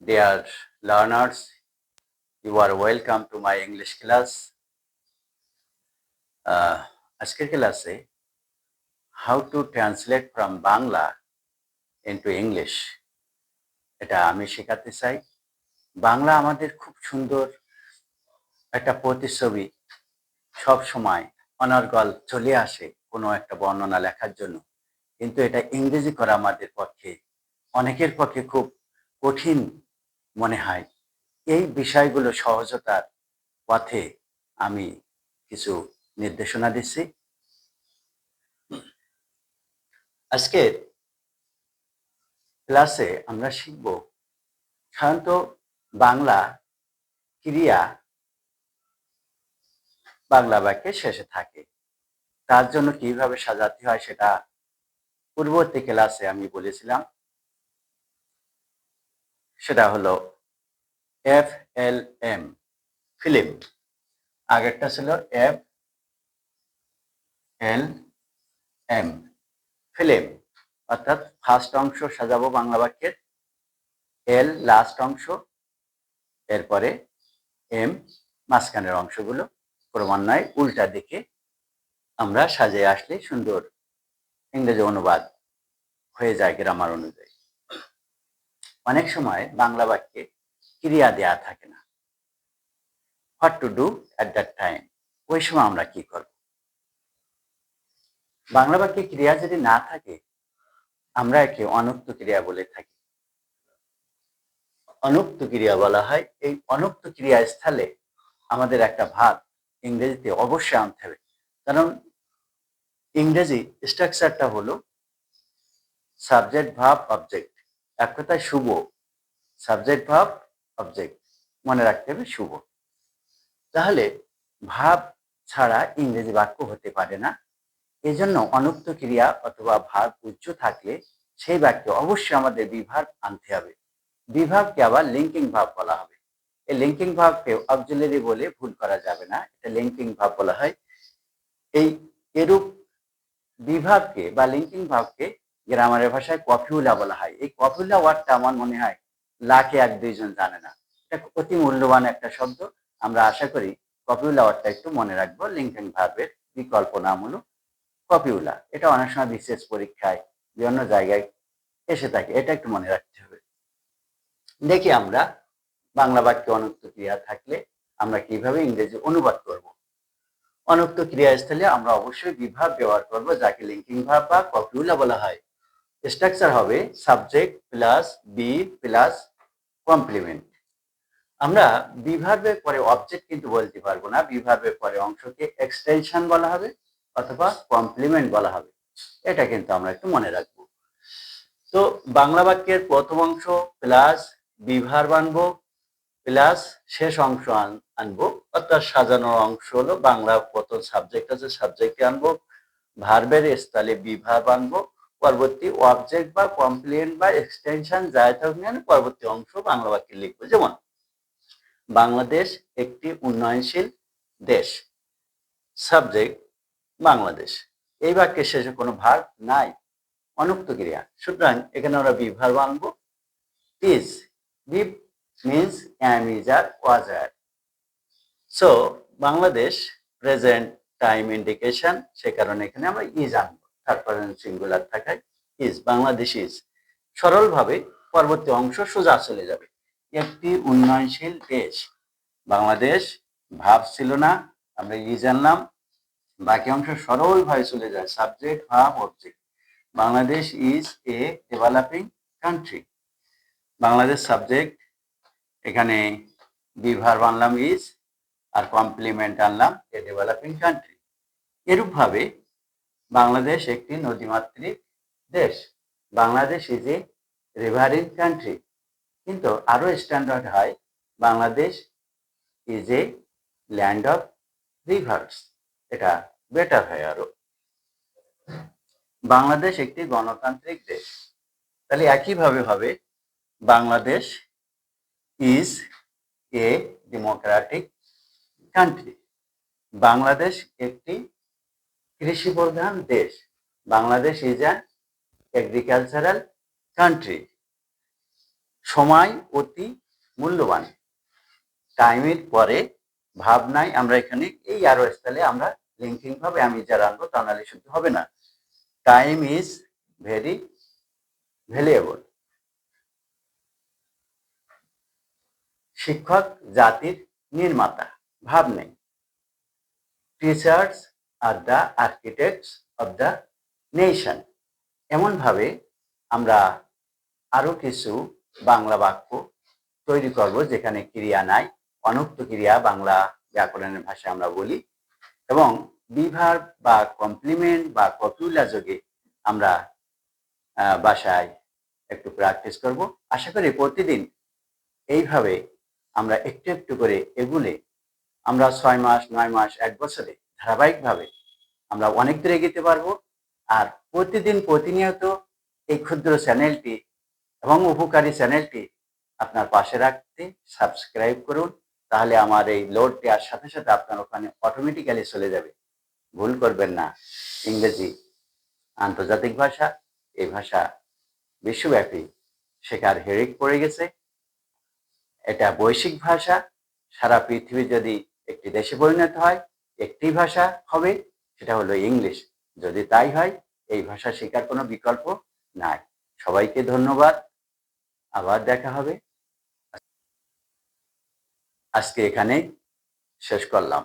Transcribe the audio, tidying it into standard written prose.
Dear learners, you are welcome to my English class. আজকের ক্লাসে how to translate from Bangla into English এটা আমি শেখাতে চাই। বাংলা আমাদের খুব সুন্দর একটা প্রতিচ্ছবি, সব সময় অনর্গল চলে আসে কোনো একটা বর্ণনা লেখার জন্য, কিন্তু এটা ইংরেজি করা আমাদের পক্ষে, অনেকের পক্ষে খুব কঠিন মনে হয়। এই বিষয়গুলো সহজতার পথে আমি কিছু নির্দেশনা দিচ্ছি। আজকের ক্লাসে আমরা শিখব সাধারণত বাংলা ক্রিয়া বাংলা বাক্যে শেষে থাকে, তার জন্য কিভাবে সাজাতে হয় সেটা পূর্ববর্তী ক্লাসে আমি বলেছিলাম। সেটা হলো FLM ফিল্ম, আগেরটা ছিল FLM ফিল্ম, অর্থাৎ ফার্স্ট অংশ সাজাবো বাংলা বাক্যের, L লাস্ট অংশ, এরপরে M মাঝখানের অংশগুলো ক্রমান্বয়ে উল্টা দিকে আমরা সাজিয়ে আসলে সুন্দর ইংরেজি অনুবাদ হয়ে যায় গ্রামার অনুযায়ী। অনেক সময় বাংলা বাক্যে ক্রিয়া দেয়া থাকে না, what to do at that time, ওই সময় আমরা কি করব? বাংলা বাক্যে ক্রিয়া যদি না থাকে আমরা একে অনুক্ত ক্রিয়া বলে থাকি। অনুক্ত ক্রিয়া বলা হয় এই অনুক্ত ক্রিয়া স্থলে আমাদের একটা ভাব ইংরেজিতে অবশ্যই আনতে হবে, কারণ ইংরেজি স্ট্রাকচারটা হলো সাবজেক্ট ভার্ব অবজেক্ট, এক কথায় শুভ, সাবজেক্ট ভার্ব অবজেক্ট, মনে রাখতে হবে শুভ। তাহলে ভাব ছাড়া ইংরেজি বাক্য হতে পারে না। এজন্য অনুক্ত ক্রিয়া অথবা ভাব উচ্চ থাকলে সেই বাক্যে অবশ্যই আমাদের বিভার্ব আনতে হবে। বিভার্বকে আবার লিঙ্কিং ভাব বলা হবে। এই লিঙ্কিং ভাবকে অক্সিলারি বলে ভুল করা যাবে না, এটা লিঙ্কিং ভাব বলা হয়। এই এরূপ বিভাবকে বা লিঙ্কিং ভাবকে গ্রামারের ভাষায় কফিউলা বলা হয়। এই কফিউলা ওয়ার্ডটা আমার মনে হয় লাখে এক দুইজন জানে না, এটা অতি মূল্যবান একটা শব্দ। আমরা আশা করি কফিউলা ওয়ার্ডটা একটু মনে রাখবো। লিঙ্কিং ভার্বের বিকল্প নাম হলো কপিউলা, এটা অনেক সময় বিশেষ পরীক্ষায় বিভিন্ন জায়গায় এসে থাকে, এটা একটু মনে রাখতে হবে। দেখি আমরা বাংলা বাক্যে অনুক্ত ক্রিয়া থাকলে আমরা কিভাবে ইংরেজি অনুবাদ করব। অনুক্ত ক্রিয়াস্থলে আমরা অবশ্যই বিভাব ব্যবহার করব, যাকে লিঙ্কিং ভার্ব বা কপিউলা বলা হয়। স্ট্রাকচার হবে subject plus be plus complement. আমরা বিভার্বের পরে অবজেক্ট কিন্তু বলতে পারবো না, বিভার্বের পরে অংশকে এক্সটেনশন বলা হবে অথবা কমপ্লিমেন্ট বলা হবে, এটা কিন্তু আমরা একটু মনে রাখবো। তো বাংলা বাক্যের প্রথম অংশ প্লাস বিভার্ব আনবো প্লাস শেষ অংশ আনবো, অর্থাৎ সাজানোর অংশ হলো বাংলা প্রথম সাবজেক্ট আছে, সাবজেক্টে আনবো, ভার্বের স্থলে বিভার্ব আনবো, পরবর্তী অবজেক্ট বা কমপ্লিমেন্ট বা এক্সটেনশন যাই থাকুক না পরবর্তী অংশ বাংলা বাক্যে লিখবো। যেমন বাংলাদেশ একটি উন্নয়নশীল দেশ, সাবজেক্ট বাংলাদেশ, এই বাক্যের শেষে কোনো ভার্ব নাই, অনুক্ত ক্রিয়া, সুতরাং এখানে আমরা বিভার্ব আনবো। Is, be means am, is, are, was, are. So Bangladesh present time indication, সে কারণে এখানে আমরা ইজ আনবো, থার্ড পারসন সিঙ্গুলার থাকায় ইজ, বাংলাদেশ ইজ। সরলভাবে পরবর্তী অংশ সোজা চলে যাবে, একটি উন্নয়নশীল দেশ, বাংলাদেশ ভাব ছিল না, আমরা ইজ আনলাম, বাকি অংশ সরলভাবে চলে যায়, subject verb object. Bangladesh is a developing country, Bangladesh subject, এখানে বিভার্ব আনলাম ইজ আর কমপ্লিমেন্ট আনলাম এ ডেভেলপিং কান্ট্রি। এরূপভাবে বাংলাদেশ একটি নদীমাতৃক দেশ, Bangladesh is a rivering country, কিন্তু আরো স্ট্যান্ডার্ড হয় Bangladesh is a land of rivers, এটা বেটার হয় আরো। বাংলাদেশ একটি গণতান্ত্রিক দেশ, তাহলে একইভাবে হবে Bangladesh is a democratic country, Bangladesh একটি কৃষি প্রধান দেশ, Bangladesh is an agricultural country. সময় অতি মূল্যবান। টাইমের পরে ভাব নাই, আমরা এখানে এই আরো স্থলে আমরা লিঙ্কিং ভাবে আমি যারা আনবো তা নাহলে শুদ্ধ হবে না। Time is very valuable. শিক্ষক জাতির নির্মাতা, ভাব নেই। Teachers are the architects of the nation. এমনভাবে আমরা আরো কিছু বাংলা বাক্য তৈরি করব যেখানে ক্রিয়া নাই, অনুক্ত ক্রিয়া বাংলা ব্যাকরণের ভাষায় আমরা বলি, এবং বিভার বা কমপ্লিমেন্ট বা কপিউলা যোগে আমরা বাসায় একটু প্র্যাকটিস করব। আশা করি প্রতিদিন এইভাবে আমরা একটু একটু করে এগুলে আমরা 6 মাস, 9 মাস, 1 বছরে ধারাবাহিকভাবে আমরা অনেক দূরে এগোতে পারবো। আর প্রতিদিন প্রতিনিয়ত এই ক্ষুদ্র চ্যানেলটি এবং উপকারী চ্যানেলটি আপনার পাশে রাখতে সাবস্ক্রাইব করুন, তাহলে আমার এই লোড দেওয়ার সাথে সাথে আপনার ওখানে অটোমেটিক্যালি চলে যাবে। ভুল করবেন না, ইংরেজি আন্তর্জাতিক ভাষা, এই ভাষা বিশ্বব্যাপী শেখার হেরেক পড়ে গেছে। এটা বৈশ্বিক ভাষা, সারা পৃথিবী যদি একটি দেশে পরিণত হয় একটি ভাষা হবে, সেটা হলো ইংলিশ। যদি তাই হয় এই ভাষা শেখার কোনো বিকল্প নাই। সবাইকে ধন্যবাদ, আবার দেখা হবে। আজকে এখানেই শেষ করলাম।